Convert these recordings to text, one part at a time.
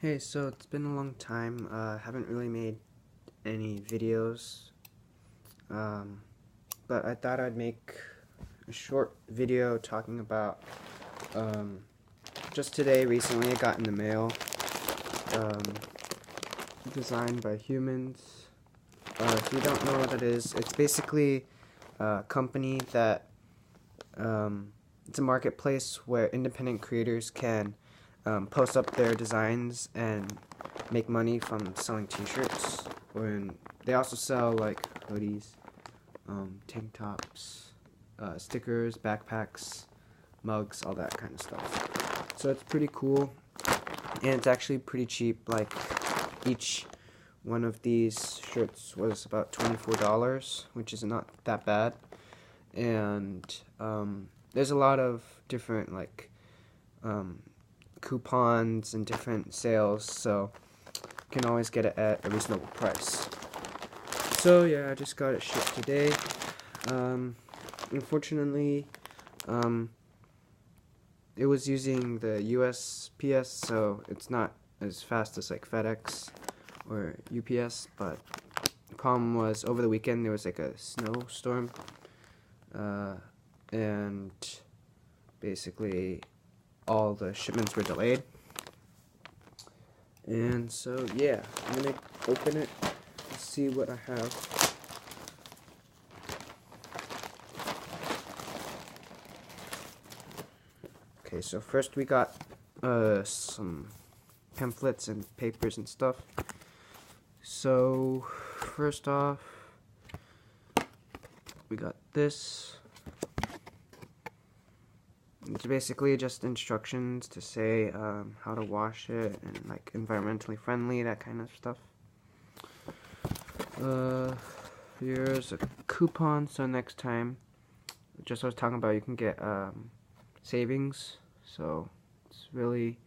Hey, so it's been a long time. Haven't really made any videos, but I thought I'd make a short video talking about, just today, recently I got in the mail, um, designed by humans. If you don't know what that is, it's basically a company that, it's a marketplace where independent creators can post up their designs and make money from selling t-shirts. They also sell like hoodies, tank tops, stickers, backpacks, mugs, all that kind of stuff. So it's pretty cool, and it's actually pretty cheap. Like, each one of these shirts was about $24, which is not that bad. And there's a lot of different like coupons and different sales, so you can always get it at a reasonable price. So yeah, I just got it shipped today. Unfortunately, it was using the USPS, so it's not as fast as like FedEx or UPS, but the problem was over the weekend there was like a snowstorm, and basically all the shipments were delayed. And so yeah, I'm gonna open it and see what I have. Okay, so first we got some pamphlets and papers and stuff. So first off, we got this. It's basically just instructions to say how to wash it and like environmentally friendly, that kind of stuff. Here's a coupon, so next time, just what I was talking about, you can get savings. So it's really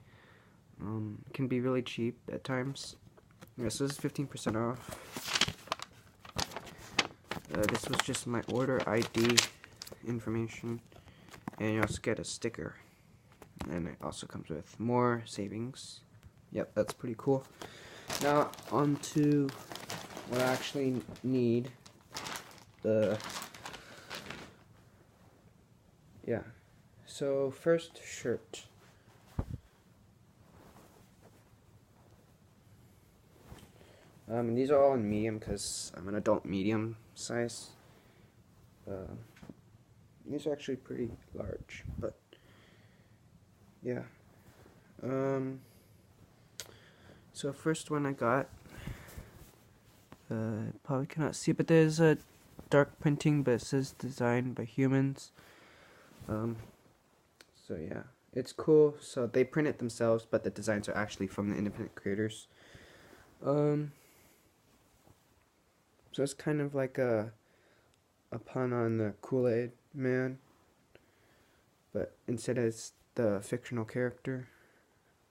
can be really cheap at times. Yeah, so this is 15% off. This was just my order ID information. And you also get a sticker. And it also comes with more savings. Yep, that's pretty cool. Now, on to what I actually need. Yeah. So, first, shirt. These are all in medium because I'm an adult medium size. These are actually pretty large, but yeah. So first one I got, probably cannot see, but there's a dark printing, but it says designed by humans. So yeah, it's cool. So they print it themselves, but the designs are actually from the independent creators. So it's kind of like a pun on the Kool-Aid Man, but instead it's the fictional character.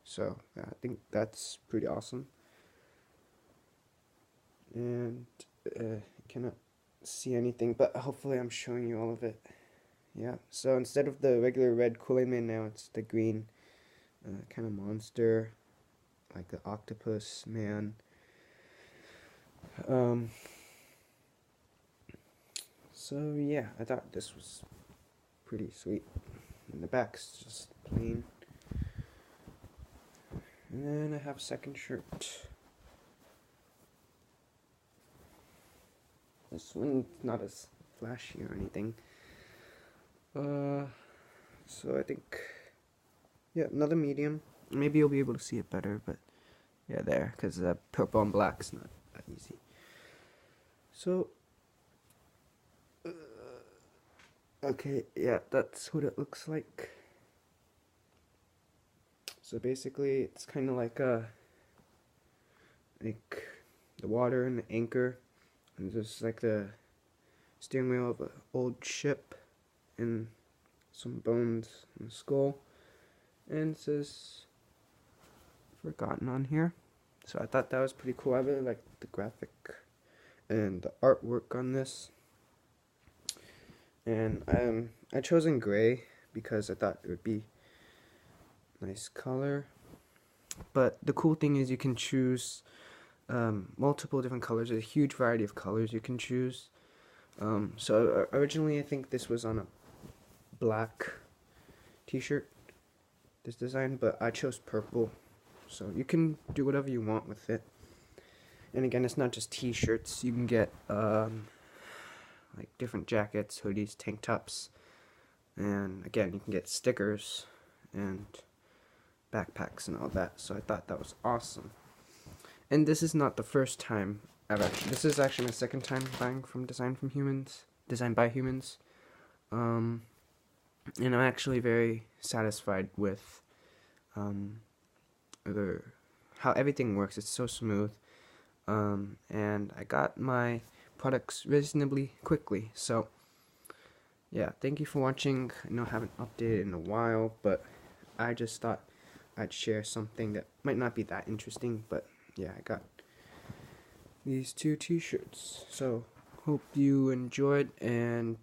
So yeah, I think that's pretty awesome. And cannot see anything, but hopefully I'm showing you all of it. Yeah, so instead of the regular red Kool-Aid Man, now it's the green kind of monster, like the octopus man. So yeah, I thought this was pretty sweet. And the back's just plain. And then I have a second shirt. This one's not as flashy or anything. So I think, yeah, another medium. Maybe you'll be able to see it better, but yeah, there, because purple and black's not that easy. So, okay, yeah, that's what it looks like. So basically, it's kind of like the water and the anchor, and just like the steering wheel of an old ship, and some bones and a skull, and it says forgotten on here. So I thought that was pretty cool. I really like the graphic and the artwork on this. And I chosen gray because I thought it would be nice color. But the cool thing is you can choose multiple different colors. There's a huge variety of colors you can choose. So originally I think this was on a black t-shirt, this design, but I chose purple. So you can do whatever you want with it. And again, it's not just t-shirts. You can get like different jackets, hoodies, tank tops, and again, you can get stickers and backpacks and all that. So I thought that was awesome. And this is not the first time this is actually my second time buying from Designed by Humans. And I'm actually very satisfied with how everything works. It's so smooth. And I got my products reasonably quickly. So yeah, thank you for watching. I know I haven't updated in a while, but I just thought I'd share something that might not be that interesting, but yeah, I got these 2 t-shirts. So hope you enjoyed, and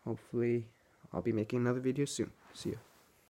hopefully I'll be making another video soon. See ya.